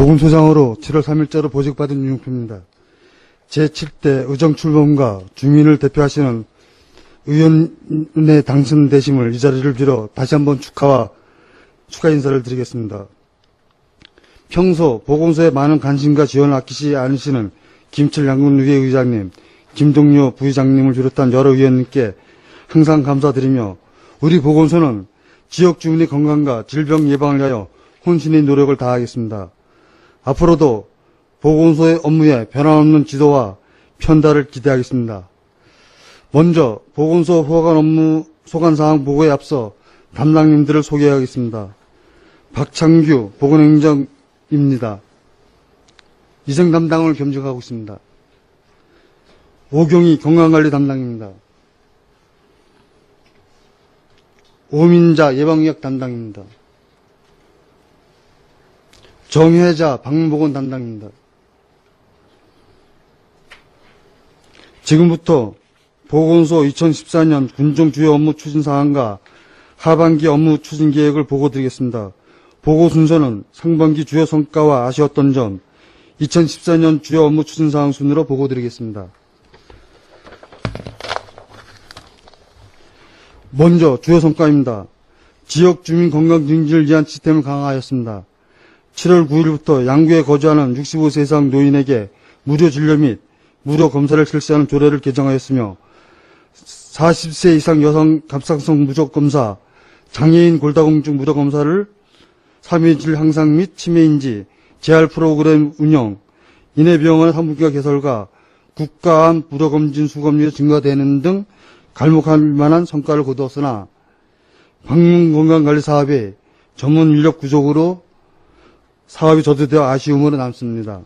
보건소장으로 7월 3일자로 보직받은 윤용표입니다. 제7대 의정출범과 주민을 대표하시는 의원에 당선되심을 이 자리를 빌어 다시 한번 축하 인사를 드리겠습니다. 평소 보건소에 많은 관심과 지원을 아끼지 않으시는 김철 양군의회 의장님, 김동료 부의장님을 비롯한 여러 의원님께 항상 감사드리며 우리 보건소는 지역 주민의 건강과 질병 예방을 위하여 혼신의 노력을 다하겠습니다. 앞으로도 보건소의 업무에 변함없는 지도와 편달을 기대하겠습니다. 먼저 보건소 후원 업무 소관사항 보고에 앞서 담당님들을 소개하겠습니다. 박창규 보건행정입니다. 위생 담당을 겸직하고 있습니다. 오경희 건강관리 담당입니다. 오민자 예방의학 담당입니다. 정혜자 방문보건 담당입니다. 지금부터 보건소 2014년 군종 주요 업무 추진 사항과 하반기 업무 추진 계획을 보고드리겠습니다. 보고 순서는 상반기 주요 성과와 아쉬웠던 점, 2014년 주요 업무 추진 사항 순으로 보고드리겠습니다. 먼저 주요 성과입니다. 지역 주민 건강 증진을 위한 시스템을 강화하였습니다. 7월 9일부터 양구에 거주하는 65세 이상 노인에게 무료 진료 및 무료 검사를 실시하는 조례를 개정하였으며 40세 이상 여성 갑상선 무적 검사, 장애인 골다공증 무료 검사를 3일질 향상 및 치매인지 재활 프로그램 운영, 인해병원의 산부인과 개설과 국가암 무료 검진 수검률이 증가되는 등 갈목할 만한 성과를 거두었으나 방문 건강관리 사업의 전문 인력 부족으로 사업이 저조되어 아쉬움으로 남습니다.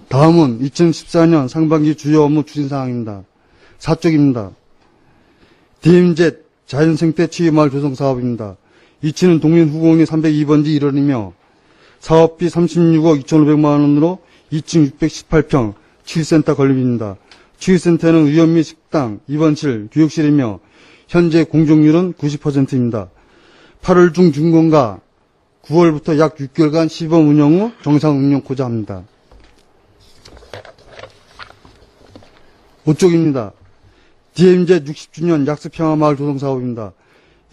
다음은 2014년 상반기 주요 업무 추진 사항입니다. 4쪽입니다. DMZ 자연생태 치유마을 조성 사업입니다. 이치는 동민후공리 302번지 일원이며 사업비 36억 2,500만 원으로 2층 618평 치유센터 건립입니다. 치유센터는 의원 및 식당, 입원실, 교육실이며 현재 공정률은 90%입니다. 8월 중 준공과 9월부터 약 6개월간 시범 운영 후 정상 운영코자 합니다. 5쪽입니다. DMZ 60주년 약습평화마을 조성사업입니다.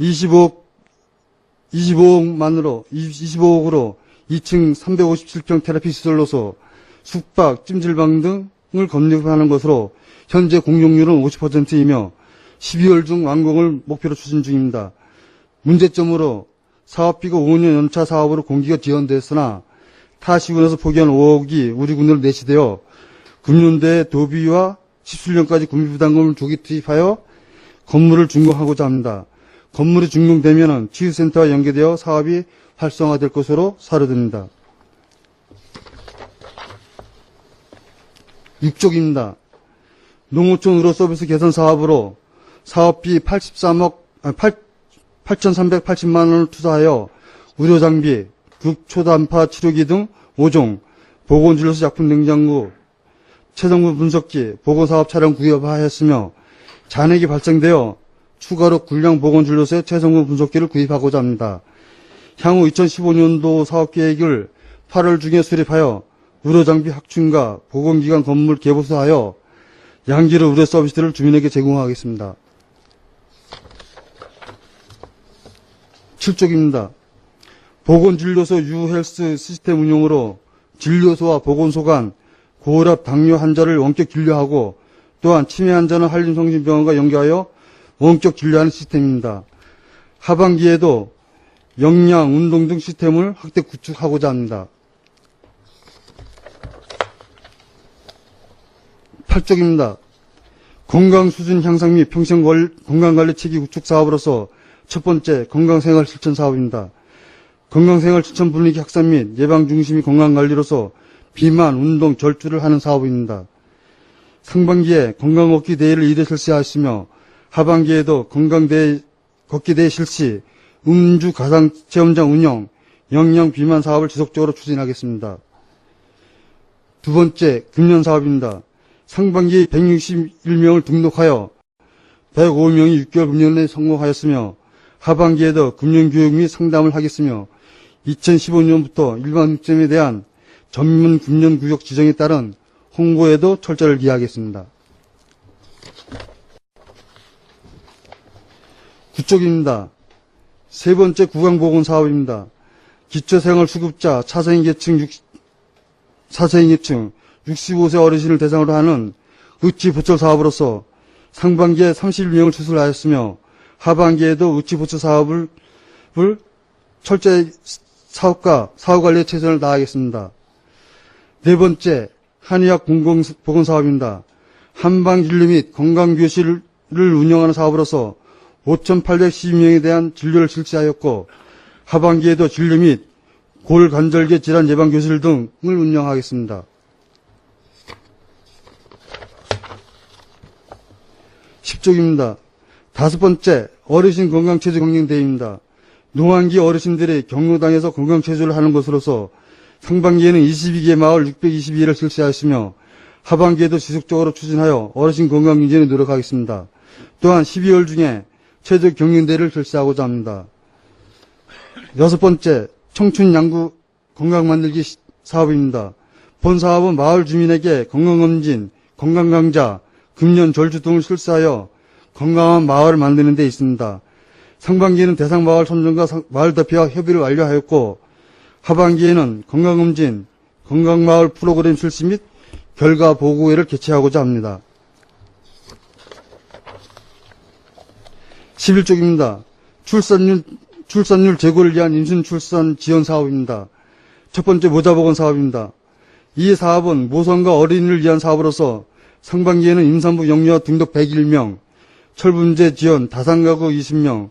25억으로 2층 357평 테라피 시설로서 숙박, 찜질방 등을 건립하는 것으로 현재 공용률은 50%이며 12월 중 완공을 목표로 추진 중입니다. 문제점으로 사업비가 5년 연차 사업으로 공기가 지연됐으나 타 시군에서 포기한 5억이 우리 군으로 내시되어 금년도에 도비와 17년까지 군비부담금을 조기 투입하여 건물을 준공하고자 합니다. 건물이 준공되면 치유센터와 연계되어 사업이 활성화될 것으로 사료됩니다. 6쪽입니다. 농어촌 의료서비스 개선 사업으로 사업비 8,380만 원을 투자하여 의료장비, 극초단파 치료기 등 5종, 보건진료소 약품 냉장고, 체성분 분석기, 보건사업 차량 구입하였으며 잔액이 발생되어 추가로 군량 보건진료소에 체성분 분석기를 구입하고자 합니다. 향후 2015년도 사업계획을 8월 중에 수립하여 의료장비 확충과 보건기관 건물 개보수하여 양질의 의료 서비스를 주민에게 제공하겠습니다. 7쪽입니다. 보건진료소 유헬스 시스템 운용으로 진료소와 보건소 간 고혈압 당뇨 환자를 원격 진료하고 또한 치매 환자는 한림성심병원과 연계하여 원격 진료하는 시스템입니다. 하반기에도 영양, 운동 등 시스템을 확대 구축하고자 합니다. 8쪽입니다. 건강수준 향상 및 평생 건강관리 체계 구축 사업으로서 첫 번째 건강생활 실천 사업입니다. 건강생활 실천 분위기 확산 및 예방 중심의 건강관리로서 비만, 운동, 절주를 하는 사업입니다. 상반기에 건강걷기 대회를 1회 실시하였으며 하반기에도 걷기 대회 실시, 음주 가상체험장 운영, 영양 비만 사업을 지속적으로 추진하겠습니다. 두 번째, 금년 사업입니다. 상반기 161명을 등록하여 105명이 6개월 금년에 성공하였으며 하반기에도 금융교육 및 상담을 하겠으며 2015년부터 일반 음식점에 대한 전문 금연구역 지정에 따른 홍보에도 철저를 기하겠습니다. 9쪽입니다. 세 번째 구강보건사업입니다. 기초생활수급자 차세인계층 65세 어르신을 대상으로 하는 의치보철 사업으로서 상반기에 31명을 추설하였으며 하반기에도 의치보철 사업을 철저히 사업관리에 최선을 다하겠습니다. 네 번째 한의학 공공보건사업입니다. 한방진료 및 건강교실을 운영하는 사업으로서 5,812명에 대한 진료를 실시하였고 하반기에도 진료 및 골관절계 질환 예방교실 등을 운영하겠습니다. 10쪽입니다. 다섯 번째 어르신 건강체조 경연대회입니다. 노환기 어르신들이 경로당에서 건강체조를 하는 것으로서 상반기에는 22개 마을 622회를 실시하였으며 하반기에도 지속적으로 추진하여 어르신 건강 유지에 노력하겠습니다. 또한 12월 중에 체조 경연대회를 실시하고자 합니다. 여섯 번째 청춘 양구 건강 만들기 사업입니다. 본 사업은 마을 주민에게 건강검진, 건강강좌, 금연 절주 등을 실시하여 건강한 마을을 만드는 데 있습니다. 상반기에는 대상 마을 선정과 마을 대표와 협의를 완료하였고 하반기에는 건강검진, 건강마을 프로그램 실시 및 결과 보고회를 개최하고자 합니다. 11쪽입니다. 출산율 제고를 위한 임신 출산 지원 사업입니다. 첫 번째 모자보건 사업입니다. 이 사업은 모성과 어린이를 위한 사업으로서 상반기에는 임산부 영유아 등록 101명, 철분제 지원 다산가구 20명,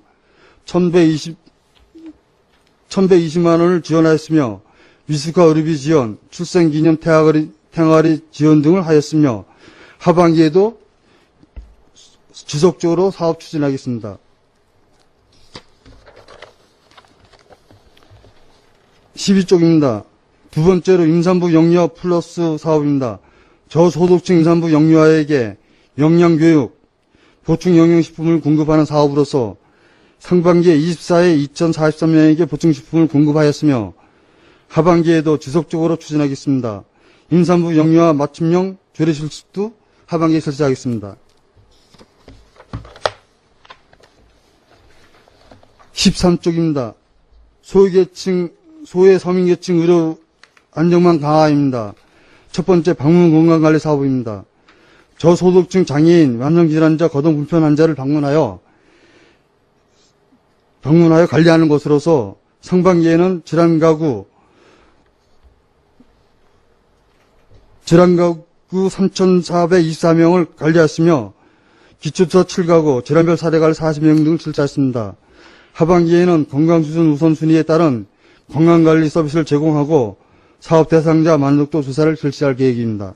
1,120만 원을 지원하였으며 미숙아 의료비 지원, 출생기념 탱아리 지원 등을 하였으며 하반기에도 지속적으로 사업 추진하겠습니다. 12쪽입니다. 두 번째로 임산부 영유아 플러스 사업입니다. 저소득층 임산부 영유아에게 영양교육, 보충 영양식품을 공급하는 사업으로서 상반기에 24회 2,043명에게 보충식품을 공급하였으며 하반기에도 지속적으로 추진하겠습니다. 임산부 영유아 맞춤형 조리실습도 하반기에 실시하겠습니다. 13쪽입니다. 소외서민계층 의료 안정망 강화입니다. 첫 번째 방문 건강관리 사업입니다. 저소득층 장애인, 만성질환자, 거동불편 환자를 방문하여 관리하는 것으로서 상반기에는 질환가구 3,424명을 관리하였으며 기초처 7가구, 질환별 사례관리 40명 등을 실시했습니다. 하반기에는 건강수준 우선순위에 따른 건강관리 서비스를 제공하고 사업 대상자 만족도 조사를 실시할 계획입니다.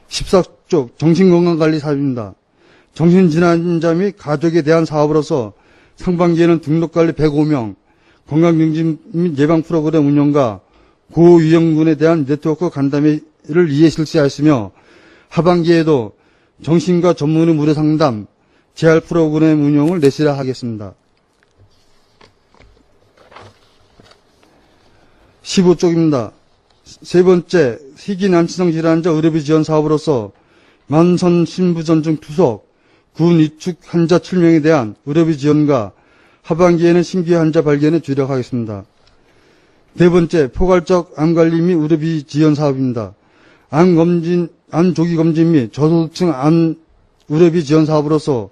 14쪽 정신건강관리 사업입니다. 정신질환자 및 가족에 대한 사업으로서 상반기에는 등록관리 105명, 건강증진 및 예방 프로그램 운영과 고위험군에 대한 네트워크 간담회를 2회 실시하였으며 하반기에도 정신과 전문의 무료 상담, 재활 프로그램 운영을 내실화 하겠습니다. 15쪽입니다. 세 번째, 희귀 난치성 질환자 의료비 지원 사업으로서 만선 신부전증 투석, 군 위축 환자 7명에 대한 의료비 지원과 하반기에는 신규 환자 발견에 주력하겠습니다. 네 번째, 포괄적 암관리 및 의료비 지원 사업입니다. 암 조기 검진 및 저소득층 암 의료비 지원 사업으로서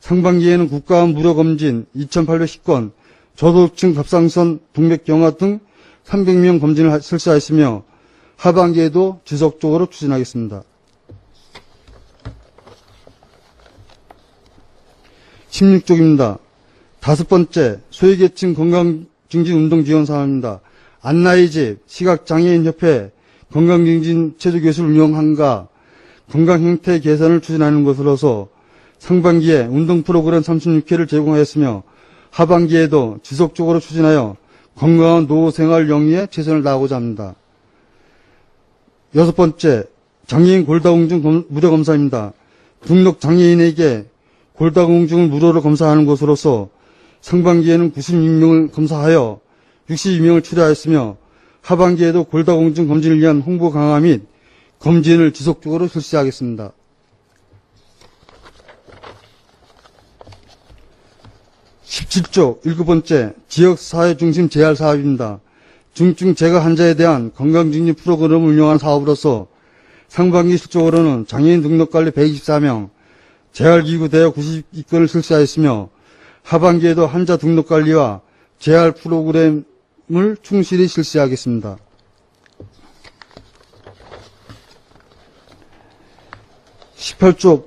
상반기에는 국가암 무료 검진 2,810건, 저소득층 갑상선 동맥경화 등 300명 검진을 실시하였으며 하반기에도 지속적으로 추진하겠습니다. 16쪽입니다. 다섯 번째, 소외계층 건강증진 운동지원 사업입니다. 안나이집, 시각장애인협회, 건강증진 체조교실 운영함과 건강형태 개선을 추진하는 것으로서 상반기에 운동 프로그램 36회를 제공하였으며 하반기에도 지속적으로 추진하여 건강한 노후생활 영위에 최선을 다하고자 합니다. 여섯 번째, 장애인 골다공증 무료 검사입니다. 등록 장애인에게 골다공증을 무료로 검사하는 것으로서 상반기에는 96명을 검사하여 62명을 치료하였으며 하반기에도 골다공증 검진을 위한 홍보 강화 및 검진을 지속적으로 실시하겠습니다. 17조 7번째 지역사회중심 재활 사업입니다. 중증 재가 환자에 대한 건강증진 프로그램을 운영하는 사업으로서 상반기 실적으로는 장애인 등록관리 124명, 재활기구 대여 92건을 실시하였으며 하반기에도 환자 등록관리와 재활 프로그램을 충실히 실시하겠습니다. 18조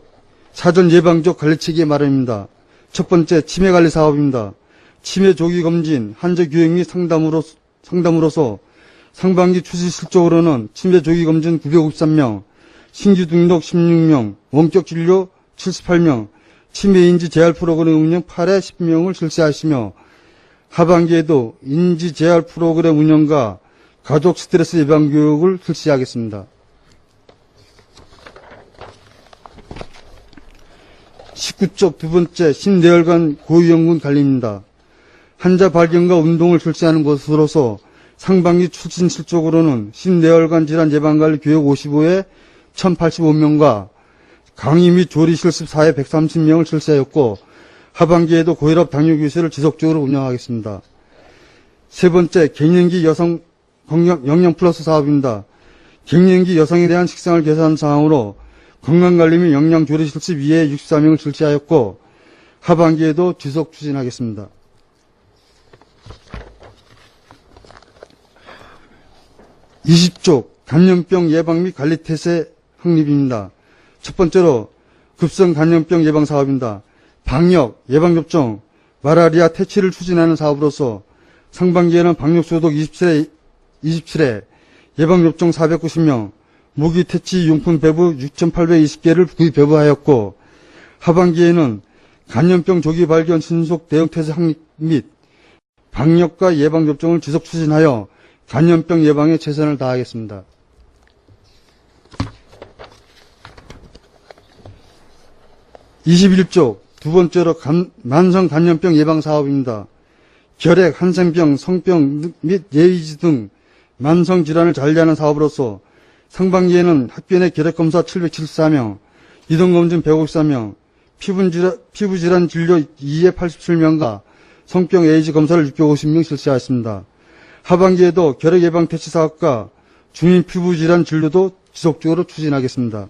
사전 예방적 관리체계 마련입니다. 첫 번째 치매관리 사업입니다. 치매 조기 검진, 환자 교육 및 상담으로서 상반기 추시 실적으로는 치매 조기 검진 953명, 신규 등록 16명, 원격 진료 78명, 치매 인지 재활 프로그램 운영 8회 10명을 실시하시며 하반기에도 인지 재활 프로그램 운영과 가족 스트레스 예방 교육을 실시하겠습니다. 19쪽 두 번째 신내혈관 고위험군 관리입니다. 환자 발견과 운동을 실시하는 것으로서 상반기 추진 실적으로는 신내혈관 질환 예방관리 교육 55회 1085명과 강의 및 조리 실습 4회 130명을 실시하였고 하반기에도 고혈압 당뇨 교실을 지속적으로 운영하겠습니다. 세 번째 갱년기 여성 영양 플러스 사업입니다. 갱년기 여성에 대한 식생활 개선 사항으로 건강관리 및 영양 조리 실습 2회 64명을 실시하였고 하반기에도 지속 추진하겠습니다. 20조 감염병 예방 및 관리 태세 확립입니다. 첫 번째로 급성 감염병 예방 사업입니다. 방역, 예방접종, 마라리아 퇴치를 추진하는 사업으로서 상반기에는 방역소독 27회, 예방접종 490명, 모기 퇴치 용품 배부 6,820개를 구입 배부하였고 하반기에는 감염병 조기 발견 신속 대응 태세 확립 및 방역과 예방접종을 지속 추진하여 감염병 예방에 최선을 다하겠습니다. 21조 두 번째로 만성 감염병 예방 사업입니다. 결핵, 한센병, 성병 및 예의지 등 만성 질환을 관리하는 사업으로서 상반기에는 학교 결핵 검사 774명, 이동검진 154명, 피부질환 진료 2회 87명과 성병 에이즈 검사를 650명 실시하였습니다. 하반기에도 결핵 예방 퇴치 사업과 주민 피부질환 진료도 지속적으로 추진하겠습니다.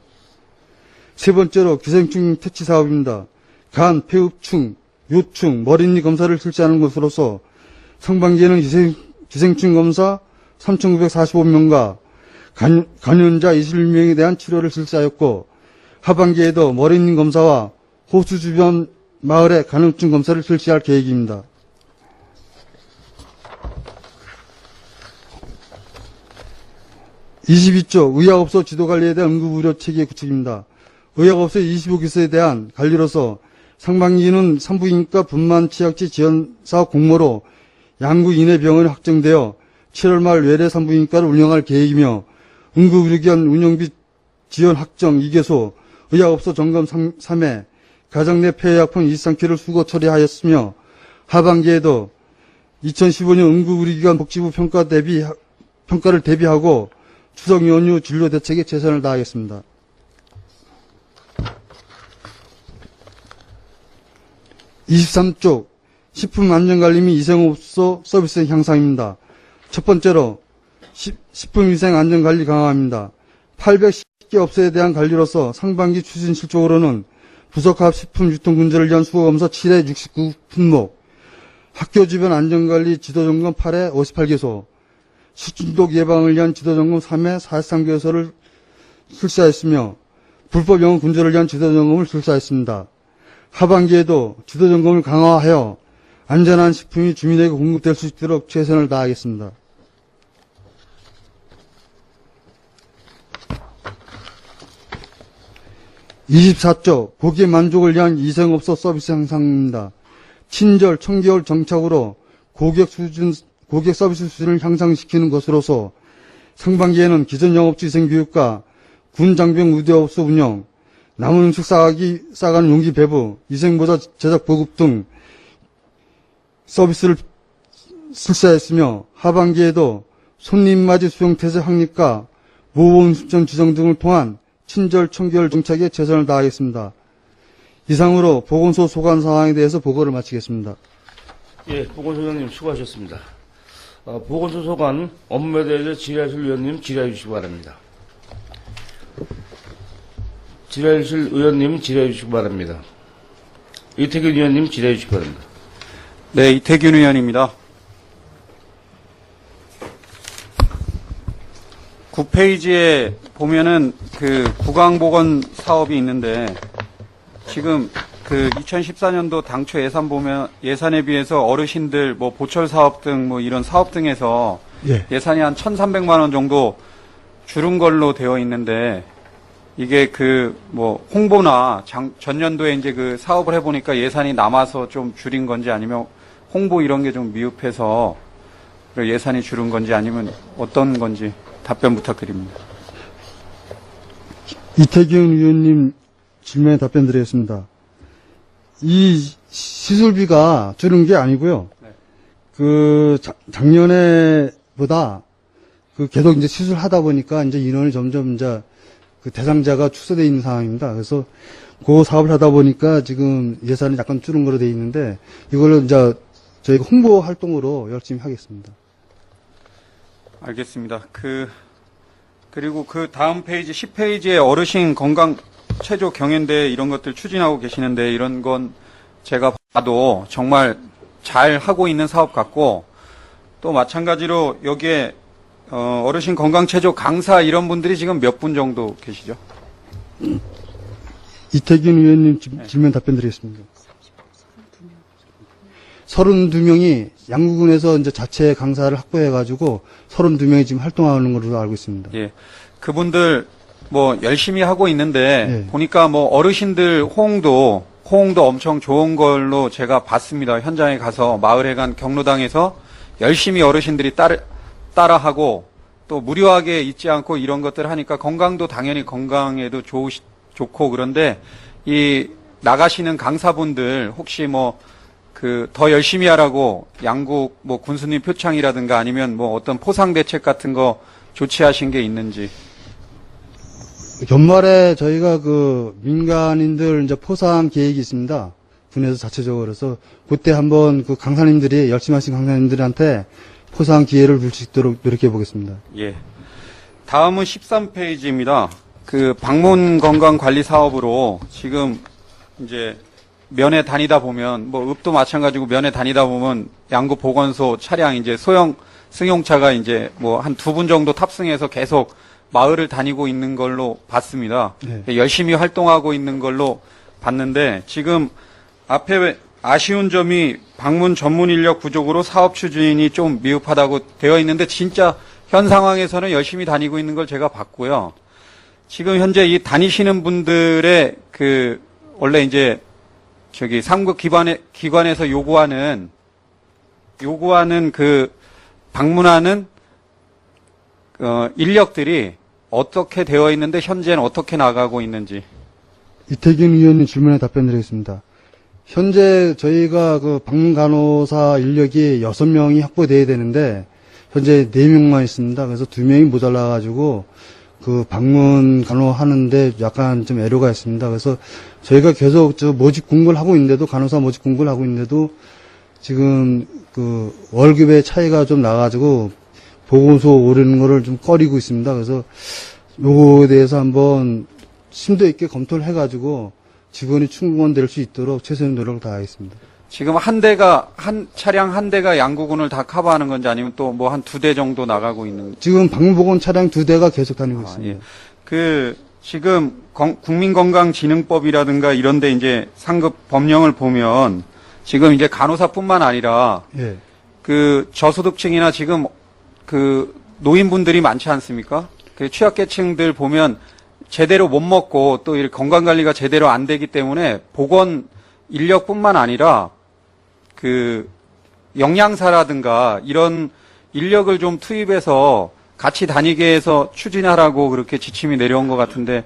세 번째로 기생충 퇴치 사업입니다. 간, 폐흡충, 요충, 머리니 검사를 실시하는 것으로서 상반기에는 기생충 검사 3,945명과 간연자 21명에 대한 치료를 실시하였고 하반기에도 머리니 검사와 호수 주변 마을의 간염증 검사를 실시할 계획입니다. 22조 의약업소 지도관리에 대한 응급의료 체계 구축입니다. 의약업소 25기소에 대한 관리로서 상반기는 산부인과 분만 치약제 지원사업 공모로 양구 이내 병원이 확정되어 7월 말 외래 산부인과를 운영할 계획이며 응급의료기관 운영비 지원 확정 2개소, 의약업소 점검 3회, 가정 내 폐해약품 23개를 수거 처리하였으며 하반기에도 2015년 응급의료기관 복지부 평가를 대비하고 추석 연휴 진료 대책에 최선을 다하겠습니다. 23조 식품안전관리 및 위생업소 서비스 향상입니다. 첫 번째로 식품위생안전관리 강화입니다. 810개 업소에 대한 관리로서 상반기 추진 실적으로는 부속합 식품유통문제를 위한 수거검사 7회 69품목, 학교 주변 안전관리 지도점검 8회 58개소, 식중독 예방을 위한 지도점검 3회 43개소를 실시하였으며 불법 영업 군조를 위한 지도점검을 실시하였습니다. 하반기에도 지도점검을 강화하여 안전한 식품이 주민에게 공급될 수 있도록 최선을 다하겠습니다. 24조 고객 만족을 위한 위생업소 서비스 향상입니다. 친절, 청결 정착으로 고객 서비스 수준을 향상시키는 것으로서 상반기에는 기존 영업주 위생교육과 군 장병 의료업소 운영, 남은 음식 싸가는 용기 배부, 위생보다 제작 보급 등 서비스를 실시했으며 하반기에도 손님맞이 수용태세 확립과 모범 음식점 지정 등을 통한 친절 청결 정착에 최선을 다하겠습니다. 이상으로 보건소 소관 사항에 대해서 보고를 마치겠습니다. 예, 보건소장님 수고하셨습니다. 보건소 소관 업무에 대해서 지라실 의원님 질의해 주시기 바랍니다. 지라실 의원님 질의해 주시기 바랍니다. 이태균 의원님 질의해 주시기 바랍니다. 네, 이태균 의원입니다. 9페이지에 보면은 그 구강보건 사업이 있는데 지금 그 2014년도 당초 예산 보면 예산에 비해서 어르신들 뭐 보철 사업 등 뭐 이런 사업 등에서 예산이 한 1,300만 원 정도 줄은 걸로 되어 있는데 이게 그 뭐 홍보나 전년도에 이제 그 사업을 해보니까 예산이 남아서 좀 줄인 건지 아니면 홍보 이런 게 좀 미흡해서 예산이 줄은 건지 아니면 어떤 건지 답변 부탁드립니다. 이태균 의원님 질문에 답변 드리겠습니다. 이 시술비가 줄은 게 아니고요. 네. 그 작년에보다 그 계속 이제 시술하다 보니까 이제 인원이 점점 이제 그 대상자가 축소되어 있는 상황입니다. 그래서 그 사업을 하다 보니까 지금 예산이 약간 줄은 거로 되어 있는데 이걸로 이제 저희가 홍보 활동으로 열심히 하겠습니다. 알겠습니다. 그리고 그 다음 페이지 10페이지에 어르신 건강 체조 경연대 이런 것들 추진하고 계시는데 이런 건 제가 봐도 정말 잘 하고 있는 사업 같고 또 마찬가지로 여기에 어르신 건강 체조 강사 이런 분들이 지금 몇 분 정도 계시죠? 이태균 의원님 질문 답변 드리겠습니다. 32명이 양구군에서 이제 자체 강사를 확보해가지고 32명이 지금 활동하는 걸로 알고 있습니다. 예. 그분들 뭐 열심히 하고 있는데 예. 보니까 보니까 뭐 어르신들 호응도 엄청 좋은 걸로 제가 봤습니다. 현장에 가서 마을회관 경로당에서 열심히 어르신들이 따라하고 또 무료하게 있지 않고 이런 것들 하니까 건강도 당연히 건강에도 좋고 그런데 이 나가시는 강사분들 혹시 뭐 더 열심히 하라고 양국 뭐 군수님 표창이라든가 아니면 뭐 어떤 포상 대책 같은 거 조치하신 게 있는지. 연말에 저희가 그 민간인들 이제 포상 계획이 있습니다. 군에서 자체적으로. 그래서 그때 한번 그 강사님들이 열심히 하신 강사님들한테 포상 기회를 줄 수 있도록 노력해 보겠습니다. 예. 다음은 13페이지입니다. 그 방문 건강 관리 사업으로 지금 이제 면회 다니다 보면 뭐 읍도 마찬가지고 면회 다니다 보면 양구 보건소 차량 이제 소형 승용차가 이제 뭐 한 2분 정도 탑승해서 계속 마을을 다니고 있는 걸로 봤습니다. 네. 열심히 활동하고 있는 걸로 봤는데 지금 앞에 아쉬운 점이 방문 전문 인력 부족으로 사업 추진이 좀 미흡하다고 되어 있는데 진짜 현 상황에서는 열심히 다니고 있는 걸 제가 봤고요. 지금 현재 이 다니시는 분들의 그 원래 이제 저기 상급 기관에서 요구하는 그 방문하는 인력들이 어떻게 되어 있는데 현재는 어떻게 나가고 있는지. 이태균 의원님 질문에 답변 드리겠습니다. 현재 저희가 그 방문 간호사 인력이 6명이 확보돼야 되는데 현재 4명만 있습니다. 그래서 2명이 모자라가지고 그 방문 간호하는데 약간 좀 애로가 있습니다. 그래서 저희가 계속 저 모집 공고를 하고 있는데도 간호사 모집 공고를 하고 있는데도 지금 그 월급의 차이가 좀 나가지고 보건소 오르는 거를 좀 꺼리고 있습니다. 그래서 요거에 대해서 한번 심도 있게 검토를 해가지고 직원이 충원될 수 있도록 최선의 노력을 다하겠습니다. 지금 차량 한 대가 양구군을 다 커버하는 건지 아니면 또 뭐 한 2대 정도 나가고 있는. 지금 방문보건 차량 2대가 계속 다니고 있습니다. 예. 지금 국민건강진흥법이라든가 이런데 이제 상급 법령을 보면 지금 이제 간호사뿐만 아니라 예. 그 저소득층이나 지금 그 노인분들이 많지 않습니까? 그 취약계층들 보면 제대로 못 먹고 또 이렇게 건강관리가 제대로 안 되기 때문에 보건 인력뿐만 아니라 그 영양사라든가 이런 인력을 좀 투입해서 같이 다니게 해서 추진하라고 그렇게 지침이 내려온 것 같은데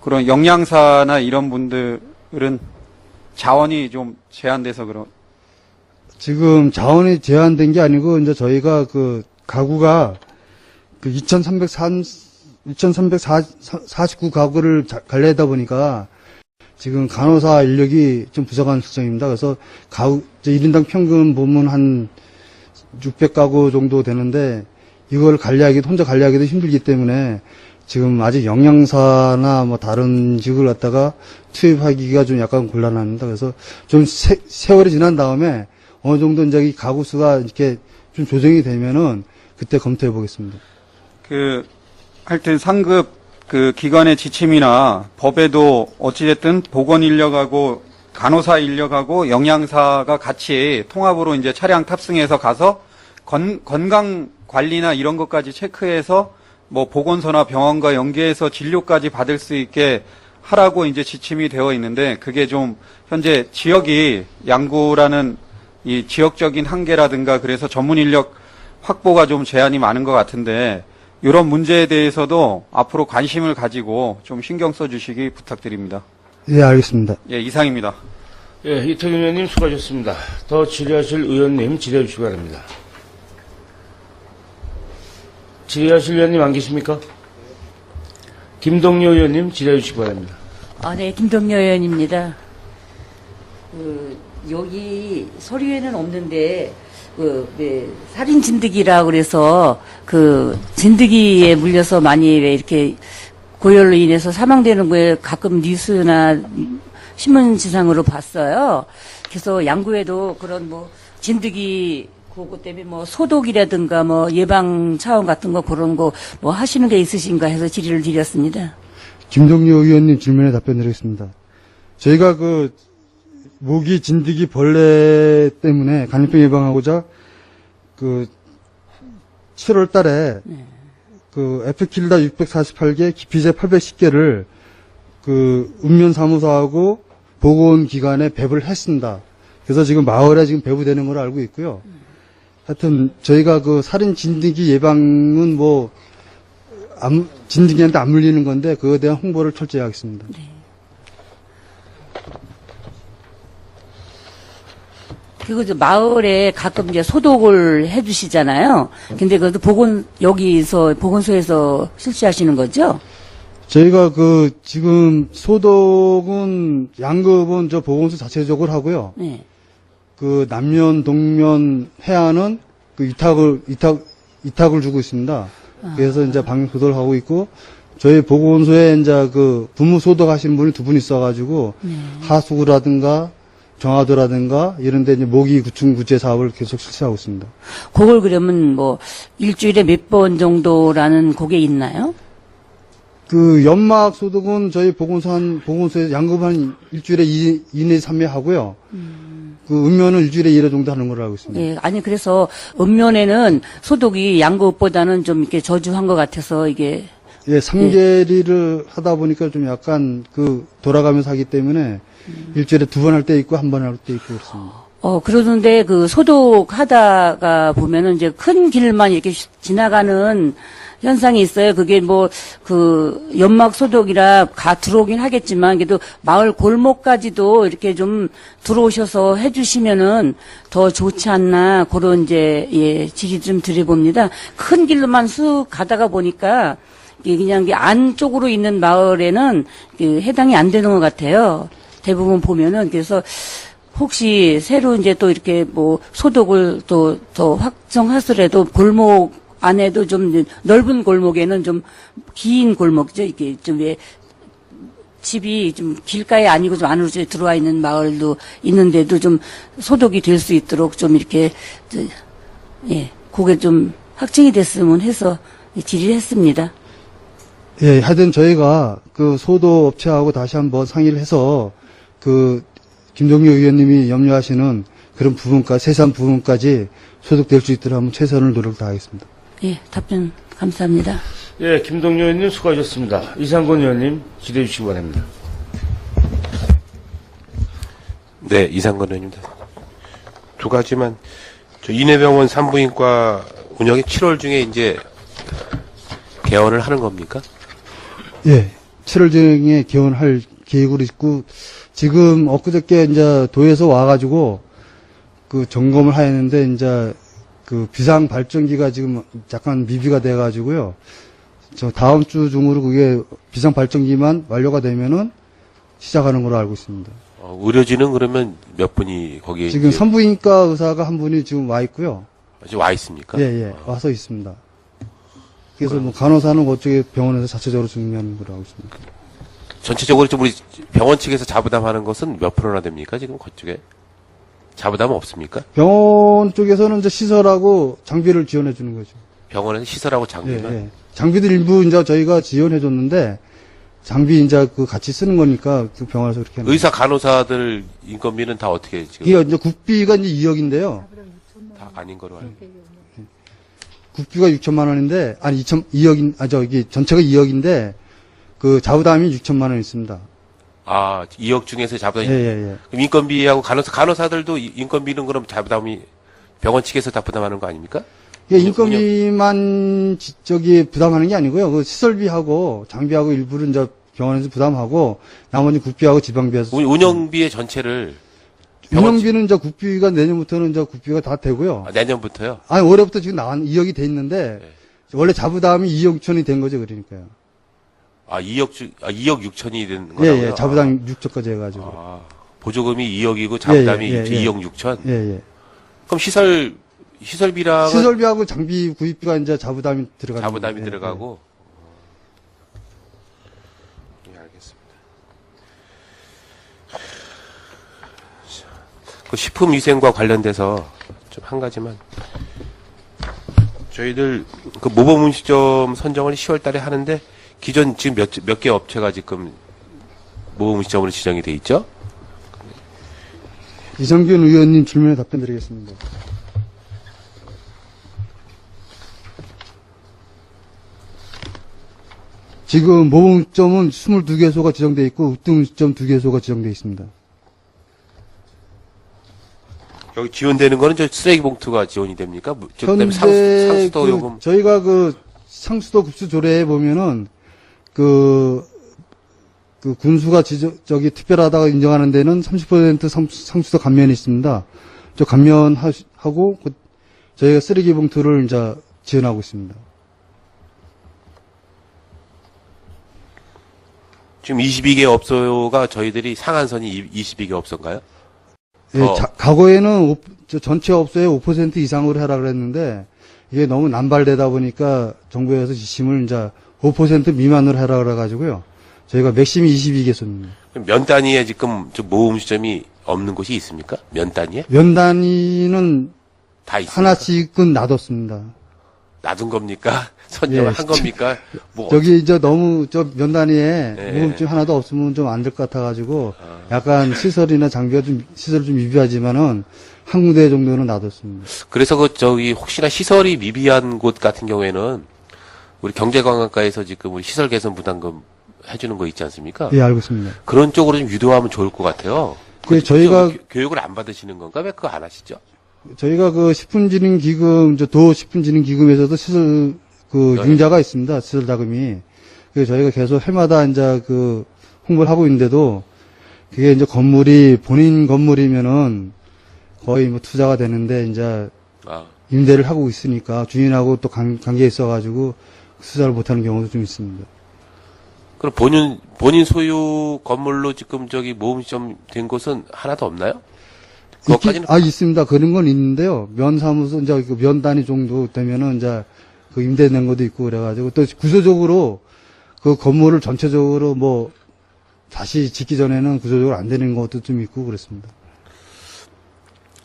그런 영양사나 이런 분들은 자원이 좀 제한돼서 그런. 지금 자원이 제한된 게 아니고 이제 저희가 그 가구가 그 2,349 가구를 관리하다 보니까 지금 간호사 인력이 좀 부족한 실정입니다. 그래서 가구 1인당 평균 보면 한 600가구 정도 되는데 이걸 혼자 관리하기도 힘들기 때문에 지금 아직 영양사나 뭐 다른 직을 갖다가 투입하기가 좀 약간 곤란합니다. 그래서 좀 세월이 지난 다음에 어느 정도 이제 이 가구 수가 이렇게 좀 조정이 되면은 그때 검토해 보겠습니다. 하여튼 상급 기관의 지침이나 법에도 어찌됐든 보건 인력하고 간호사 인력하고 영양사가 같이 통합으로 이제 차량 탑승해서 가서 건강 관리나 이런 것까지 체크해서 뭐 보건소나 병원과 연계해서 진료까지 받을 수 있게 하라고 이제 지침이 되어 있는데 그게 좀 현재 지역이 양구라는 이 지역적인 한계라든가 그래서 전문 인력 확보가 좀 제한이 많은 것 같은데 이런 문제에 대해서도 앞으로 관심을 가지고 좀 신경 써주시기 부탁드립니다. 예, 알겠습니다. 예, 이상입니다. 예, 이태균 의원님 수고하셨습니다. 더 질의하실 의원님 질의해 주시기 바랍니다. 질의하실 의원님 안 계십니까? 김동료 의원님 질의해 주시기 바랍니다. 네, 김동료 의원입니다. 여기 서류에는 없는데, 살인 진드기라 그래서, 진드기에 물려서 많이 왜 이렇게 고열로 인해서 사망되는 거에 가끔 뉴스나 신문지상으로 봤어요. 그래서 양구에도 그런 진드기, 그거 때문에 소독이라든가 예방 차원 같은 거 그런 거 하시는 게 있으신가 해서 질의를 드렸습니다. 김동료 의원님 질문에 답변드리겠습니다. 저희가 모기, 진드기, 벌레 때문에 간염병 예방하고자 7월 달에 에프킬다 648개, 기피제 810개를 읍면사무소하고 보건기관에 배부를 했습니다. 그래서 지금 마을에 지금 배부되는 걸로 알고 있고요. 하여튼 저희가 살인 진드기 예방은 진드기한테 안 물리는 건데 그거에 대한 홍보를 철저히 하겠습니다. 네. 그리고 마을에 가끔 이제 소독을 해주시잖아요. 근데 그것도 여기서 보건소에서 실시하시는 거죠? 저희가 지금 소독은 양급은 보건소 자체적으로 하고요. 네. 남면, 동면, 해안은 이탁을 주고 있습니다. 그래서 이제 방역 소독을 하고 있고, 저희 보건소에 이제 부무 소독하시는 분이 2분 있어가지고, 하수구라든가, 정화도라든가, 이런 데 이제 모기 구충 구제 사업을 계속 실시하고 있습니다. 그걸 그러면 일주일에 몇 번 정도라는 그게 있나요? 연막 소독은 저희 보건소에 양급 한 일주일에 2, 내지 3회 하고요. 읍면은 일주일에 1회 정도 하는 걸로 알고 있습니다. 예, 아니, 그래서 읍면에는 소독이 양급보다는 좀 이렇게 저주한 것 같아서 이게. 예, 3개리를 하다 보니까 좀 약간 돌아가면서 하기 때문에 일주일에 2번 할 때 있고 1번 할 때 있고 그렇습니다. 그러던데 소독하다가 보면은 이제 큰 길만 이렇게 지나가는 현상이 있어요. 그게 연막 소독이라 들어오긴 하겠지만, 그래도 마을 골목까지도 이렇게 좀 들어오셔서 해주시면은 더 좋지 않나, 그런 질의 좀 드려봅니다. 큰 길로만 쑥 가다가 보니까, 그냥 안쪽으로 있는 마을에는 해당이 안 되는 것 같아요. 대부분 보면은. 그래서 혹시 새로 이제 또 이렇게 소독을 또 더 확정하더라도 골목 안에도 좀 넓은 골목에는 좀 긴 골목이죠. 이게 좀 집이 좀 길가에 아니고 좀 안으로 들어와 있는 마을도 있는데도 좀 소독이 될 수 있도록 좀 이렇게 그게 좀 확정이 됐으면 해서 질의를 했습니다. 예, 하여튼 저희가 소독 업체하고 다시 한번 상의를 해서 김동료 의원님이 염려하시는 그런 세세한 부분까지 소독될 수 있도록 한번 최선을 노력 다하겠습니다. 예, 답변 감사합니다. 예, 김동료 의원님 수고하셨습니다. 이상권 의원님 질의해 주시기 바랍니다. 네, 이상권 의원입니다. 2가지만, 인해병원 산부인과 운영이 7월 중에 이제 개원을 하는 겁니까? 예, 7월경에 개원할 계획으로 있고, 지금 엊그저께 이제 도에서 와가지고 그 점검을 하였는데, 이제 그 비상 발전기가 지금 약간 미비가 돼가지고요. 저 다음 주 중으로 그게 비상 발전기만 완료가 되면은 시작하는 걸로 알고 있습니다. 의료진은 그러면 몇 분이 거기에 지금 이제 산부인과 의사가 한 분이 지금 와 있고요. 지금 와 있습니까? 예, 와서 있습니다. 그래서 뭐 간호사는 그쪽에 병원에서 자체적으로 준비하는 걸로 알고 있습니다. 전체적으로 좀 우리 병원 측에서 자부담하는 것은 몇 프로나 됩니까? 지금 그쪽에 자부담은 없습니까? 병원 쪽에서는 이제 시설하고 장비를 지원해 주는 거죠. 병원에서 시설하고 예, 장비만. 예. 장비들 일부 이제 저희가 지원해 줬는데 장비 이제 그 같이 쓰는 거니까 그 병원에서 그렇게 하는 의사 간호사들 인건비는 다 어떻게 지금 이게 이제 국비가 이제 2억인데요. 다 아닌 거로 알고. 국비가 6천만 원인데 아니 2억인 저기 전체가 2억인데 그 자부담이 6천만 원 있습니다. 2억 중에서 자부담이 예. 그럼 인건비하고 간호사들도 인건비는 그럼 자부담이 병원 측에서 다 부담하는 거 아닙니까? 이게 인건비만 저기 부담하는 게 아니고요. 그 시설비하고 장비하고 일부를 이제 병원에서 부담하고 나머지 국비하고 지방비에서 운영비의 전체를 병원 운영비는 이제 국비가 내년부터는 이제 국비가 다 되고요. 내년부터요. 아니 올해부터 지금 2억이 돼 있는데 네. 원래 자부담이 2억 6천이 된 거죠. 그러니까요. 2억 6천이 된 거라고요. 예. 자부담 6천까지 해가지고. 보조금이 2억이고 자부담이 예. 2억 6천. 예. 그럼 시설비랑 시설비하고 장비 구입비가 이제 자부담이 들어가는 자부담이 거예요. 들어가고. 예, 알겠습니다. 그 식품위생과 관련돼서 좀 한 가지만. 저희들 그 모범음식점 선정을 10월 달에 하는데 기존 지금 몇 개 업체가 지금 모범음식점으로 지정이 돼 있죠? 이성균 의원님 질문에 답변 드리겠습니다. 지금 모범점은 22개소가 지정되어 있고 으뜸점 2개소가 지정되어 있습니다. 여기 지원되는 거는 저 쓰레기 봉투가 지원이 됩니까? 그다음에 상수도 그 요금. 저희가 그 상수도 급수 조례에 보면은 그 군수가 저기 특별하다고 인정하는 데는 30% 상수도 감면이 있습니다. 저 감면하고 저희가 쓰레기 봉투를 이제 지원하고 있습니다. 지금 22개 업소가 저희들이 상한선이 22개 업소인가요? 예, 과거에는 전체 업소의 5% 이상으로 하라 그랬는데 이게 너무 남발되다 보니까 정부에서 지침을 이제 5% 미만으로 하라 그래가지고요. 저희가 맥심이 22개소입니다. 면 단위에 지금 좀 모음시점이 없는 곳이 있습니까? 면 단위에? 면 단위는 다 있습니까? 하나씩은 놔뒀습니다. 놔둔 겁니까? 선정을 예, 한 겁니까? 뭐 저기 이제 너무 저 면 단위에 예. 무음증 하나도 없으면 좀 안 될 것 같아가지고 약간 시설이나 장비가 시설이 좀 미비하지만은 한 군데 정도는 놔뒀습니다. 그래서 혹시나 시설이 미비한 곳 같은 경우에는 우리 경제관광과에서 지금 우리 시설 개선 부담금 해주는 거 있지 않습니까? 예, 알고 있습니다. 그런 쪽으로 좀 유도하면 좋을 것 같아요. 그 저희가 교육을 안 받으시는 건가? 왜 그거 안 하시죠? 저희가 그 식품진흥기금, 도 식품진흥기금에서도 시설 그 융자가 있습니다. 시설 자금이. 그래서 저희가 계속 해마다 이제 그 홍보를 하고 있는데도 그게 이제 건물이 본인 건물이면은 거의 뭐 투자가 되는데 이제 임대를 하고 있으니까 주인하고 또 관계에 있어가지고 투자를 못하는 경우도 좀 있습니다. 그럼 본인 소유 건물로 지금 모음시점 된 곳은 하나도 없나요? 그것까지는 있습니다. 그런 건 있는데요. 면사무소, 이제 그 면 단위 정도 되면은 이제 그 임대 낸 것도 있고 그래가지고 또 구조적으로 그 건물을 전체적으로 뭐 다시 짓기 전에는 구조적으로 안 되는 것도 좀 있고 그렇습니다.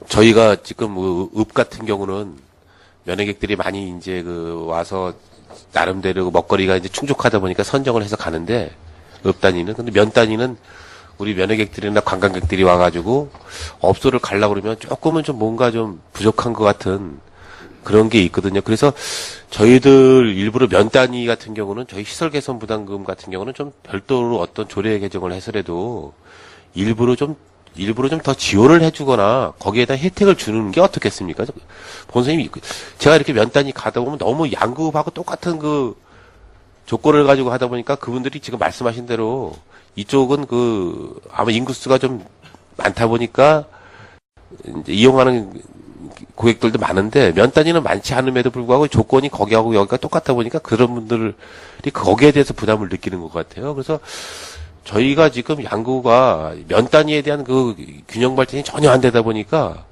저희가 지금 읍 같은 경우는 면회객들이 많이 이제 와서 나름대로 먹거리가 이제 충족하다 보니까 선정을 해서 가는데 읍 단위는 근데 면 단위는 우리 면회객들이나 관광객들이 와가지고 업소를 가려고 그러면 조금은 좀 뭔가 좀 부족한 것 같은 그런 게 있거든요. 그래서 저희들 일부러 면 단위 같은 경우는 저희 시설 개선 부담금 같은 경우는 좀 별도로 어떤 조례 개정을 해서라도 일부러 좀 더 지원을 해주거나 거기에다 혜택을 주는 게 조건을 가지고 하다 보니까 그분들이 지금 말씀하신 대로 이쪽은 아마 인구수가 좀 많다 보니까 이제 이용하는 고객들도 많은데 면 단위는 많지 않음에도 불구하고 조건이 거기하고 여기가 똑같다 보니까 그런 분들이 거기에 대해서 부담을 느끼는 것 같아요. 그래서 저희가 지금 양구가 면 단위에 대한 그 균형 발전이 전혀 안 되다 보니까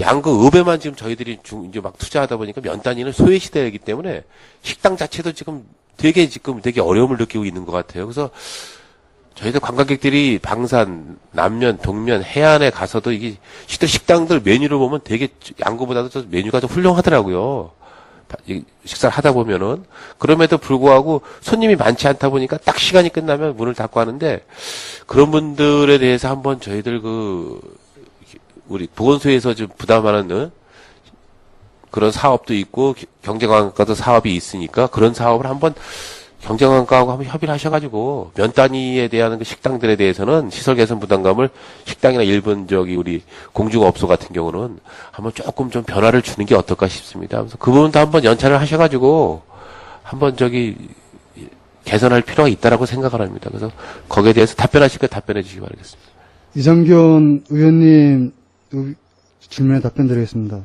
양구 읍에만 지금 저희들이 이제 막 투자하다 보니까 면 단위는 소외 시대이기 때문에 식당 자체도 지금 되게 어려움을 느끼고 있는 것 같아요. 그래서 저희들 관광객들이 방산, 남면, 동면, 해안에 가서도 이게 식당들 메뉴를 보면 되게 양구보다도 메뉴가 좀 훌륭하더라고요. 식사를 하다 보면은. 그럼에도 불구하고 손님이 많지 않다 보니까 딱 시간이 끝나면 문을 닫고 하는데 그런 분들에 대해서 한번 저희들 우리 보건소에서 좀 부담하는 그런 사업도 있고 경제관광과도 사업이 있으니까 그런 사업을 한번 경제관광하고 한번 협의를 하셔가지고 면 단위에 대한 그 식당들에 대해서는 시설 개선 부담감을 식당이나 일본 우리 공중업소 같은 경우는 한번 조금 좀 변화를 주는 게 어떨까 싶습니다. 그래서 그 부분도 한번 연차를 하셔가지고 한번 개선할 필요가 있다라고 생각을 합니다. 그래서 거기에 대해서 답변하실 거 답변해 주시기 바라겠습니다. 이상균 의원님 질문에 답변 드리겠습니다.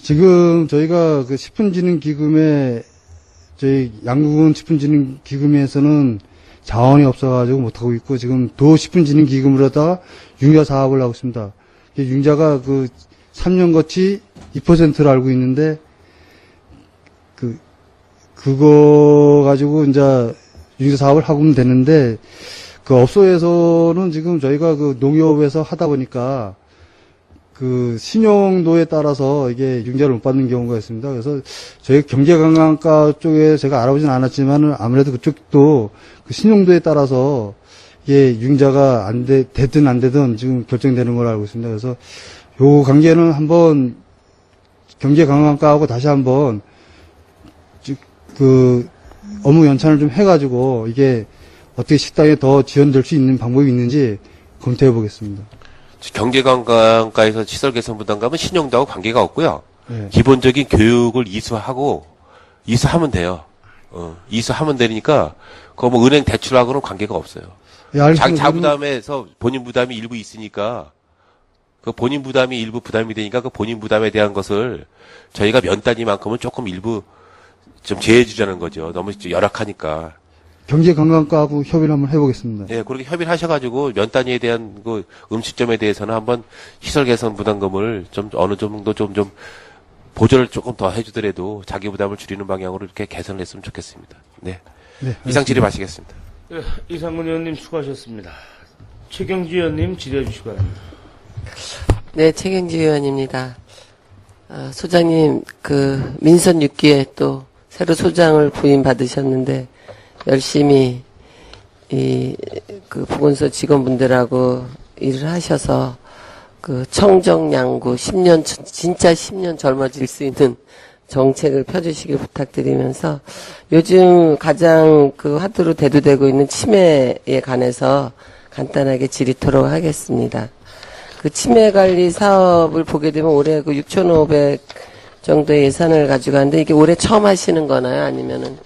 지금 저희가 그 식품진흥기금에 저희 양구군 식품진흥기금에서는 자원이 없어가지고 못하고 있고 지금 도식품진흥기금으로다가 융자 사업을 하고 있습니다. 융자가 3년 거치 2%를 알고 있는데 그거 가지고 이제 융자 사업을 하고는 되는데 그 업소에서는 지금 저희가 농협에서 하다 보니까 신용도에 따라서 이게 융자를 못 받는 경우가 있습니다. 그래서 저희 경제관광과 쪽에 제가 알아보진 않았지만 아무래도 그쪽도 신용도에 따라서 이게 융자가 되든 안 되든 지금 결정되는 걸로 알고 있습니다. 그래서 요 관계는 한번 경제관광과하고 다시 한번 업무 연찬을 좀 해가지고 이게 어떻게 식당에 더 지원될 수 있는 방법이 있는지 검토해 보겠습니다. 경제관광과에서 시설 개선 부담감은 신용도하고 관계가 없고요. 네. 기본적인 교육을 이수하면 돼요. 이수하면 되니까 그거 은행 대출하고는 관계가 없어요. 예, 알겠습니다. 자부담에서 본인 부담이 일부 있으니까 그 본인 부담이 일부 부담이 되니까 그 본인 부담에 대한 것을 저희가 면 단위만큼은 조금 일부 좀 제해 주자는 거죠. 너무 열악하니까. 경제관광과하고 협의를 한번 해보겠습니다. 예, 그렇게 협의를 하셔가지고 면 단위에 대한 음식점에 대해서는 한번 시설 개선 부담금을 좀 어느 정도 좀 보조를 조금 더 해주더라도 자기 부담을 줄이는 방향으로 이렇게 개선을 했으면 좋겠습니다. 네. 네, 이상 질의마치겠습니다. 네, 이상근 의원님 수고하셨습니다. 최경지 의원님 질의해 주시기 바랍니다. 네, 최경지 의원입니다. 소장님, 민선 6기에 또 새로 소장을 부임받으셨는데, 열심히, 보건소 직원분들하고 일을 하셔서, 청정양구 10년, 진짜 10년 젊어질 수 있는 정책을 펴주시길 부탁드리면서, 요즘 가장 화두로 대두되고 있는 치매에 관해서 간단하게 질의토록 하겠습니다. 치매 관리 사업을 보게 되면 올해 6,500 정도의 예산을 가지고 하는데 이게 올해 처음 하시는 거나요? 아니면은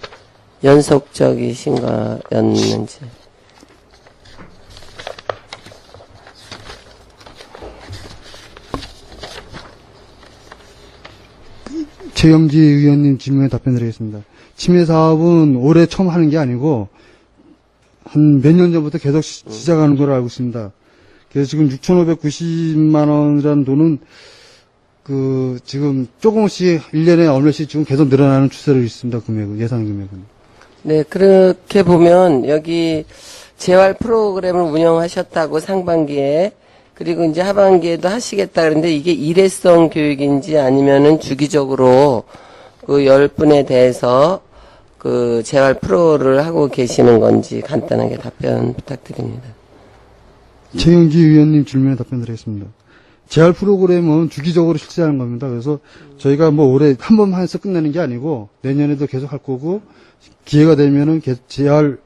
연속적이신 거였는지. 최경지 의원님 질문에 답변 드리겠습니다. 치매 사업은 올해 처음 하는 게 아니고 한 몇 년 전부터 계속 시작하는 걸로 알고 있습니다. 그래서 지금 6,590만 원이라는 돈은 지금 조금씩 1년에 얼마씩 지금 계속 늘어나는 추세로 있습니다. 예산 금액은. 네, 그렇게 보면 여기 재활 프로그램을 운영하셨다고 상반기에 그리고 이제 하반기에도 하시겠다 그랬는데 이게 일회성 교육인지 아니면은 주기적으로 10분에 대해서 재활 프로를 하고 계시는 건지 간단하게 답변 부탁드립니다. 최경지 의원님 질문에 답변 드리겠습니다. 재활 프로그램은 주기적으로 실시하는 겁니다. 그래서 저희가 올해 한 번만 해서 끝내는 게 아니고 내년에도 계속 할 거고 기회가 되면은 재활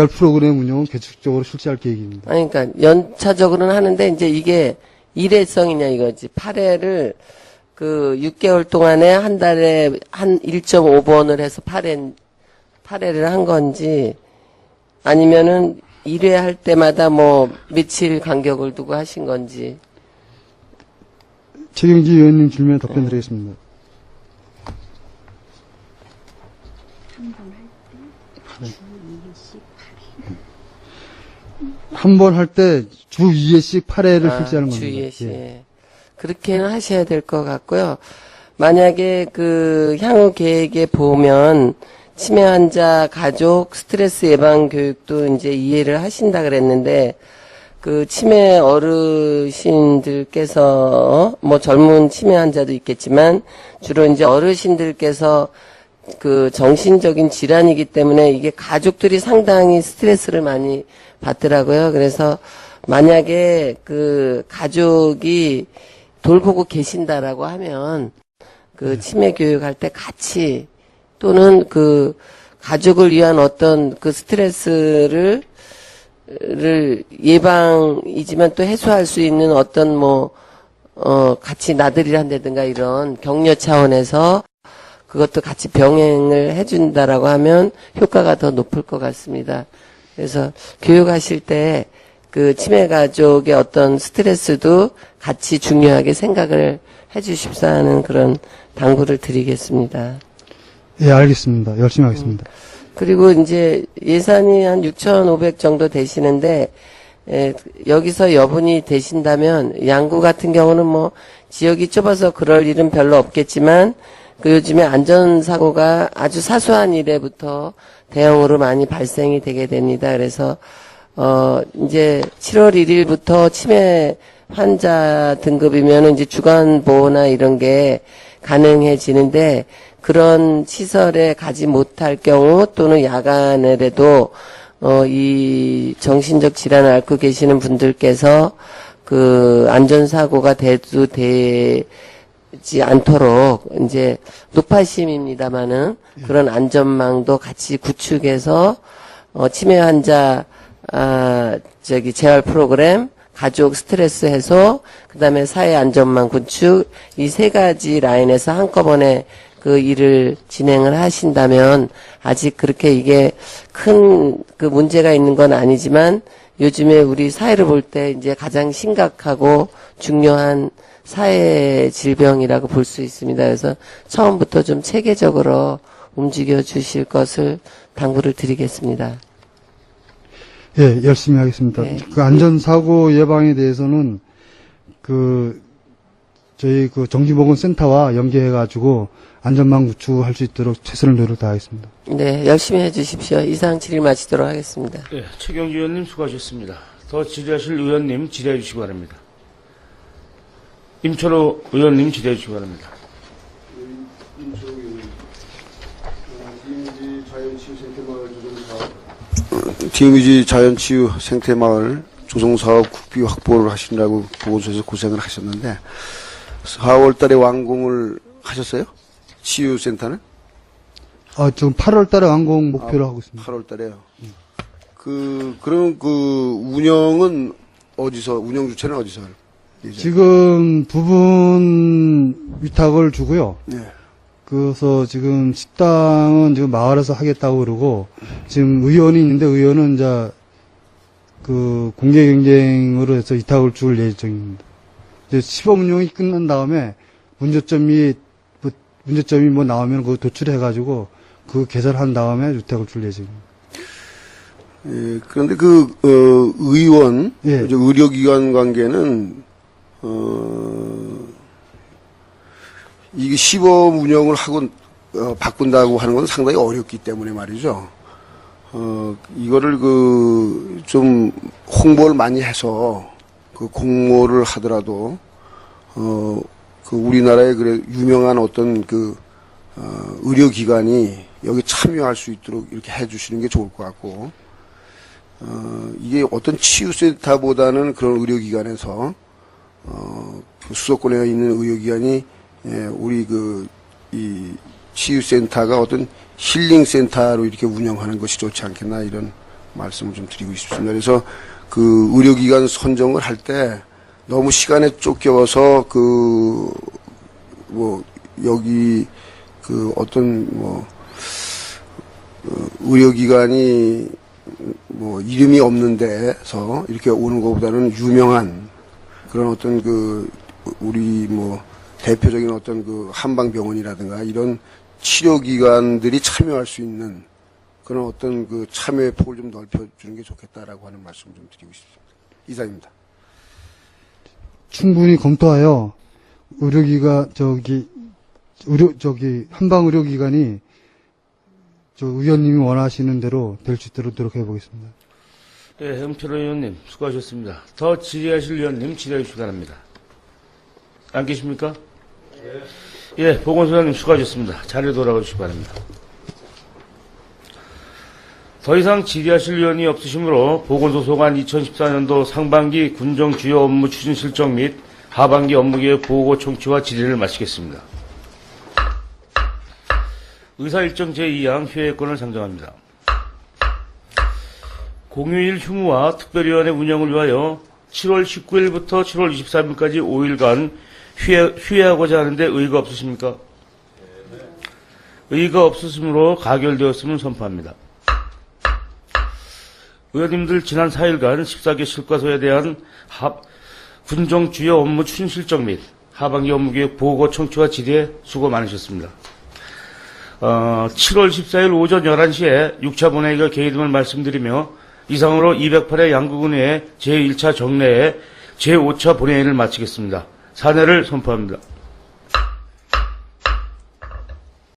프로그램 운영은 계속적으로 실시할 계획입니다. 아니, 그러니까 연차적으로는 하는데 이제 이게 일회성이냐 이거지. 8회를 6개월 동안에 한 달에 한 1.5번을 해서 8회를 한 건지 아니면은 1회 할 때마다 뭐 며칠 간격을 두고 하신 건지. 최경지 의원님 질문에 답변 드리겠습니다. 한 번 할 때 주 2회씩 8회를 실시하는 겁니다. 주 2회씩. 예. 그렇게는 하셔야 될 것 같고요. 만약에 그 향후 계획에 보면 치매 환자 가족 스트레스 예방 교육도 이제 이해를 하신다 그랬는데 그 치매 어르신들께서 뭐 젊은 치매 환자도 있겠지만 주로 이제 어르신들께서 그 정신적인 질환이기 때문에 이게 가족들이 상당히 스트레스를 많이 받더라고요. 그래서 만약에 그 가족이 돌보고 계신다라고 하면 그 치매 교육할 때 같이 또는 그 가족을 위한 어떤 그 스트레스를 예방이지만 또 해소할 수 있는 어떤 같이 나들이를 한다든가 이런 격려 차원에서 그것도 같이 병행을 해준다라고 하면 효과가 더 높을 것 같습니다. 그래서 교육하실 때 그 치매 가족의 어떤 스트레스도 같이 중요하게 생각을 해주십사 하는 그런 당부를 드리겠습니다. 예, 알겠습니다. 열심히 하겠습니다. 그리고 이제 예산이 한 6,500 정도 되시는데 여기서 여분이 되신다면 양구 같은 경우는 뭐 지역이 좁아서 그럴 일은 별로 없겠지만 그 요즘에 안전사고가 아주 사소한 일에부터 대형으로 많이 발생이 되게 됩니다. 그래서 이제 7월 1일부터 치매 환자 등급이면 이제 주간 보호나 이런 게 가능해지는데 그런 시설에 가지 못할 경우 또는 야간에라도 이 정신적 질환을 앓고 계시는 분들께서 그 안전사고가 되지 않도록 이제 높아심입니다마는 그런 안전망도 같이 구축해서 치매 환자 재활 프로그램, 가족 스트레스 해소, 그다음에 사회 안전망 구축 이 세 가지 라인에서 한꺼번에 그 일을 진행을 하신다면 아직 그렇게 이게 큰 그 문제가 있는 건 아니지만 요즘에 우리 사회를 볼 때 이제 가장 심각하고 중요한 사회 질병이라고 볼 수 있습니다. 그래서 처음부터 좀 체계적으로 움직여 주실 것을 당부를 드리겠습니다. 예, 열심히 하겠습니다. 네. 그 안전사고 예방에 대해서는 저희 그 정신보건센터와 연계해가지고 안전망 구축할 수 있도록 최선을 노력 다하겠습니다. 네, 열심히 해주십시오. 이상 질의 마치도록 하겠습니다. 예, 최경지 의원님 수고하셨습니다. 더 질의하실 의원님 질의해 주시기 바랍니다. 임철호 의원님 질의해 주시기 바랍니다. DMZ 자연치유 생태마을 조성사업 국비 확보를 하시느라고 보건소에서 고생을 하셨는데 4월 달에 완공을 하셨어요? 치유센터는? 지금 8월 달에 완공 목표로 하고 있습니다. 8월 달에요. 그럼 운영 주체는 어디서 할 예정이에요? 지금 부분 위탁을 주고요. 네. 그래서 지금 식당은 지금 마을에서 하겠다고 그러고, 지금 의원이 있는데 의원은 이제 그 공개 경쟁으로 해서 위탁을 줄 예정입니다. 이제 시범 운영이 끝난 다음에 문제점이 뭐 나오면 그거 도출해가지고 그 개설한 다음에 위탁을 줄 예정입니다. 예, 그런데 의원, 예. 의료기관 관계는, 이게 시범 운영을 하고, 바꾼다고 하는 건 상당히 어렵기 때문에 말이죠. 이거를 좀 홍보를 많이 해서 공모를 하더라도, 우리나라의 유명한 어떤 의료기관이 여기 참여할 수 있도록 이렇게 해주시는 게 좋을 것 같고, 이게 어떤 치유센터보다는 그런 의료기관에서, 수도권에 있는 의료기관이, 우리 이 치유센터가 어떤 힐링센터로 이렇게 운영하는 것이 좋지 않겠나 이런 말씀을 좀 드리고 싶습니다. 그래서 의료기관 선정을 할 때 너무 시간에 쫓겨서 여기 어떤 의료기관이 뭐 이름이 없는 데서 이렇게 오는 것보다는 유명한 그런 어떤 그 우리 뭐 대표적인 어떤 그 한방병원이라든가 이런 치료기관들이 참여할 수 있는 그런 어떤 그 참여의 폭을 좀 넓혀주는 게 좋겠다라고 하는 말씀을 좀 드리고 싶습니다. 이상입니다. 충분히 검토하여 한방 의료기관이 의원님이 원하시는 대로 될 수 있도록 노력해 보겠습니다. 네, 홍철호 의원님 수고하셨습니다. 더 질의하실 의원님 질의해 주시기 바랍니다. 안 계십니까? 예, 보건소장님 수고하셨습니다. 자리로 돌아가 주시기 바랍니다. 더 이상 질의하실 의원이 없으시므로 보건소 소관 2014년도 상반기 군정 주요 업무 추진 실적 및 하반기 업무계획 보고 청취와 질의를 마치겠습니다. 의사일정 제2항 휴회권을 상정합니다. 공휴일 휴무와 특별위원회 운영을 위하여 7월 19일부터 7월 23일까지 5일간 휴회하고자 하는데 의의가 없으십니까? 의의가 없으므로 가결되었음을 선포합니다. 의원님들 지난 4일간 14개 실과소에 대한 군정 주요 업무 추진 실적 및 하반기 업무계획 보고 청취와 질의에 수고 많으셨습니다. 7월 14일 오전 11시에 6차 본회의가 개의됨을 말씀드리며 이상으로 208회 양구군의 제1차 정례에 제5차 본회의를 마치겠습니다. 사내를 선포합니다.